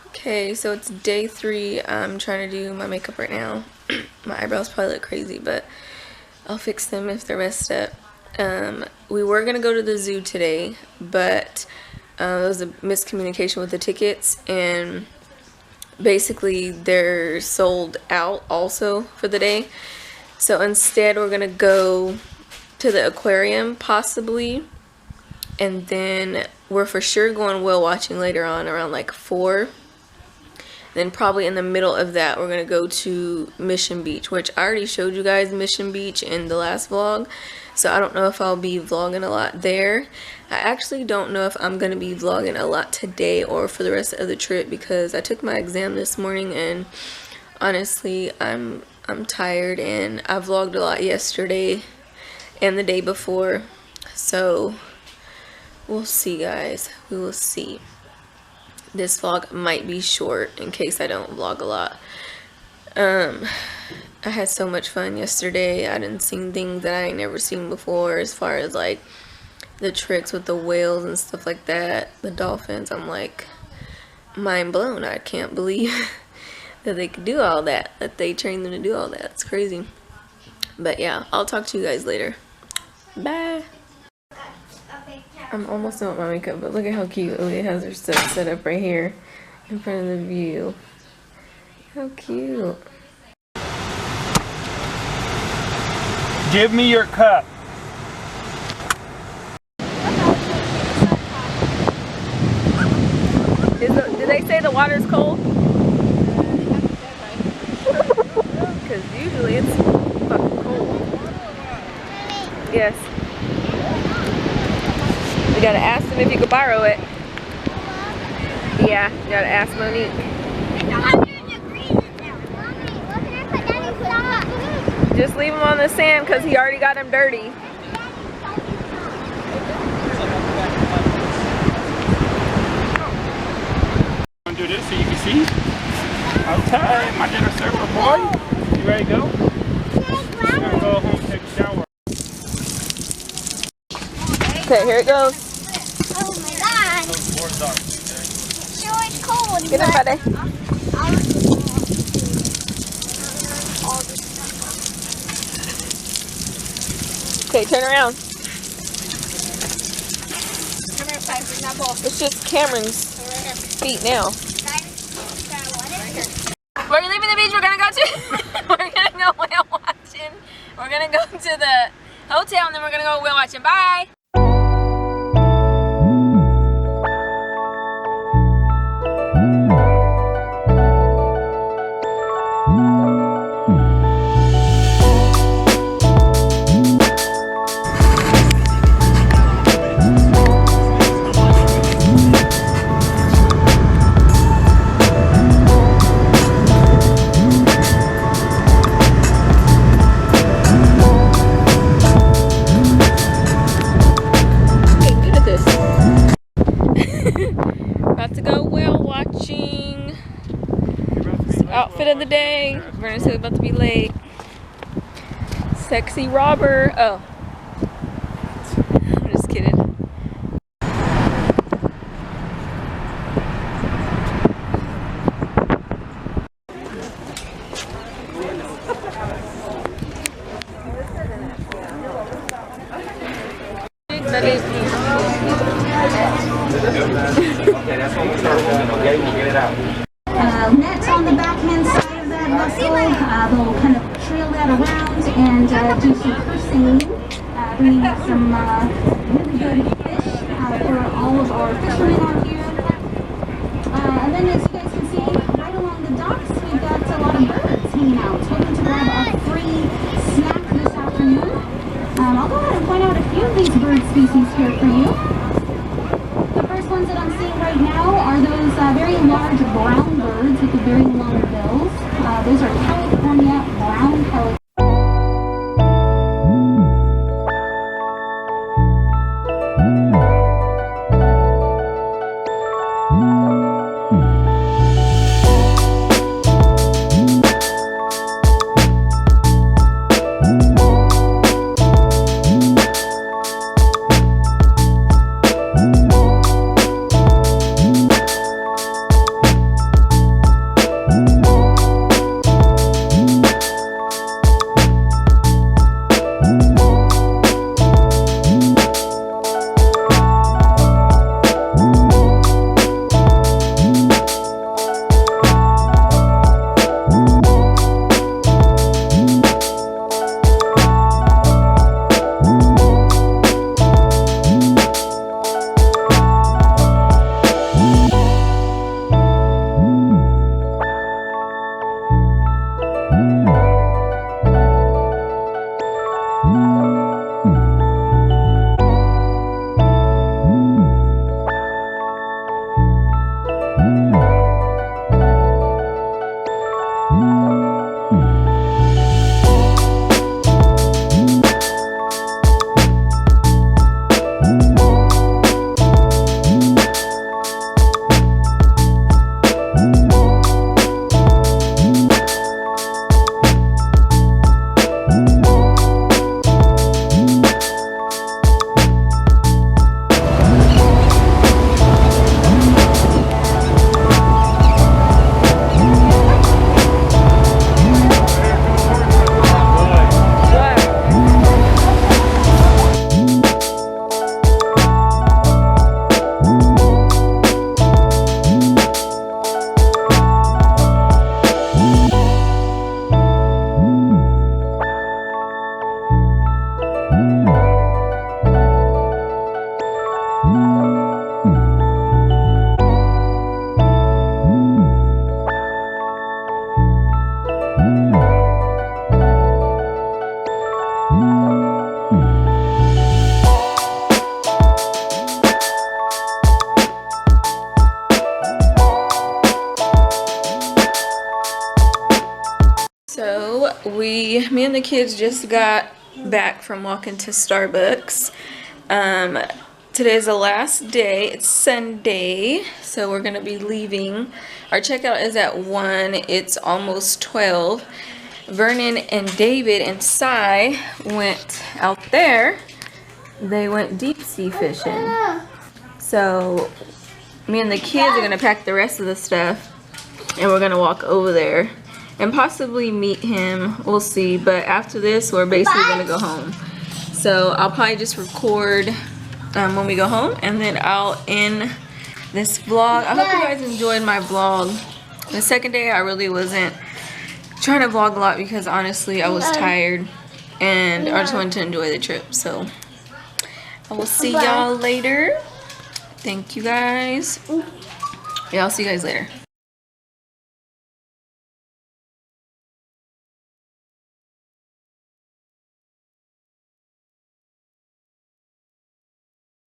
Okay, so it's day 3. I'm trying to do my makeup right now. My eyebrows probably look crazy, but I'll fix them if they're messed up. We were gonna go to the zoo today, but there was a miscommunication with the tickets, and basically they're sold out also for the day. So instead we're gonna go to the aquarium possibly, and then we're for sure going whale watching later on around like 4. Then probably in the middle of that we're gonna go to Mission Beach, which I already showed you guys Mission Beach in the last vlog, so I don't know if I'll be vlogging a lot there. I actually don't know if I'm gonna be vlogging a lot today or for the rest of the trip, because I took my exam this morning and honestly I'm tired, and I vlogged a lot yesterday and the day before, so we'll see, guys. We will see. This vlog might be short in case I don't vlog a lot. I had so much fun yesterday. I done seen things that I ain't never seen before, as far as like the tricks with the whales and stuff like that, the dolphins. I'm like mind blown. I can't believe that they could do all that, that they trained them to do all that. It's crazy. But yeah, I'll talk to you guys later. Bye. I'm almost done with my makeup, but look at how cute Odie has her stuff set up right here in front of the view. How cute. Give me your cup. Did they say the water's cold? Because usually it's fucking cold. Yes. You gotta ask them if you could borrow it. Yeah, you gotta ask Monique. Just leave him on the sand because he already got him dirty. I'm gonna do this so you can see. Okay, my dinner server boy. You ready to go? I'm gonna go home and take a shower. Okay, here it goes. Oh my god. Sure it's cold. Get in, buddy. Okay, turn around. It's just Cameron's feet now. We're leaving the beach. We're gonna go to we're gonna go whale watching. We're gonna go to the hotel and then we're gonna go whale watching. Bye. About to go whale watching. Outfit of the day. We're gonna say we're about to be late. Sexy robber. Oh. I'm just kidding. Net on the backhand side of that vessel. They'll kind of trail that around and do some cursing, bringing up some really good fish for all of our fishermen out here. And then, as you guys can see, right along the docks, we've got a lot of birds hanging out, hoping to grab a free snack this afternoon. I'll go ahead and point out a few of these bird species here for you. The first ones that I'm seeing right now are those very large brown birds with the very long bills. Those are California brown pelicans. me and the kids just got back from walking to Starbucks. Today's the last day. It's Sunday, so we're gonna be leaving. Our checkout is at 1. It's almost 12. Vernon and David and Cy went out there. They went deep sea fishing. So me and the kids are gonna pack the rest of the stuff, and we're gonna walk over there and possibly meet him. We'll see. But after this, we're basically gonna go home. So I'll probably just record when we go home, and then I'll end this vlog. I hope you guys enjoyed my vlog. The second day, I really wasn't trying to vlog a lot because honestly, I was tired and I just wanted to enjoy the trip. So I will see y'all later. Thank you guys. Yeah, I'll see you guys later.